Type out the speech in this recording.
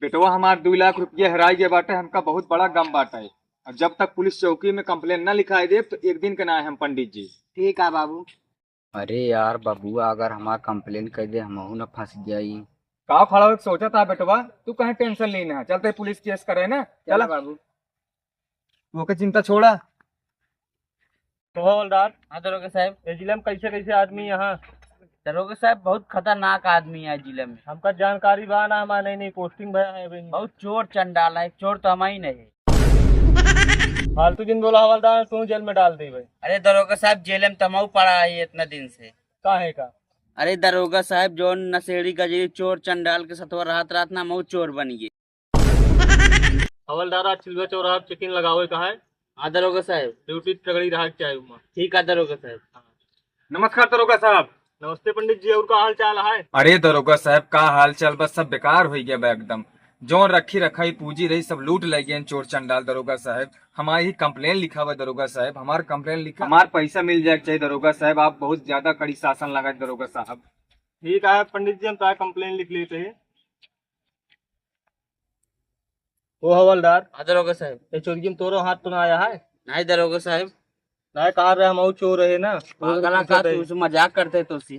बेटवा हमार 2 लाख रुपये हराई गए बाटे, हमका बहुत बड़ा गम बाटा है। और जब तक पुलिस चौकी में कंप्लेन न लिखाई दे तो एक दिन के ना है हम पंडित जी। ठीक है बाबू। अरे यार बबुआ, अगर हमार कंप्लेन कर दे हमहू न फंस जाई। का खड़ा होके सोचा था बेटवा, तू कहीं टेंशन लेना है, चलते पुलिस केस करे ना। चला बाबू। तू ओके चिंता छोड़ा। तो हवलदार, हाँ दरोगा साहब। ये जिले में कैसे कैसे आदमी यहाँ? दरोगा साहब बहुत खतरनाक आदमी है जिले में। हमका जानकारी बा ना, हमारा नई नई पोस्टिंग भया है अभी। बहुत चोर चंडाल है, चोर तो हम ही नहीं है। फालतू दिन बोला हवलदार, तू जेल में डाल दे भाई। अरे दरोगा साहब, जेल में तमाऊ पड़ा है इतना दिन से। काहे का? अरे दरोगा साहब, जो नशेड़ी गजेरी चोर चंडाल के सतवा रात रात ना मऊ चोर बन गए। हवलदार, आज चिल्वा चौराहा चेकिंग लगावे का है। हाँ दरोगा साहब। ड्यूटी तगड़ी रहा चाहिए उमा। ठीक है दरोगा साहब। नमस्कार दरोगा साहब। नमस्ते पंडित जी, और का हाल चाल है? अरे दरोगा साहब का हाल चाल बस सब बेकार हो गया बा एकदम। जो रखी रखाई पूंजी रही सब लूट ले गए चोर चंडाल। दरोगा साहब हमारी कंप्लेन लिखा हुआ दरोगा साहब, हमारा कंप्लेन लिखा, हमारा पैसा मिल जाए चाहिए दरोगा साहब। आप बहुत ज्यादा कड़ी शासन लगा दरोगा साहब। ठीक है पंडित जी, हम ताकि कंप्लेन लिख लेते हैं। ओ हवलदार, हाँ दरोगा साहब। ये चोरी में तोरो हाथ तो ना आया है? नहीं दरोगा साहब। ना कहा रहे हम चोर रहे ना। पागल का तू मजाक करते तो सी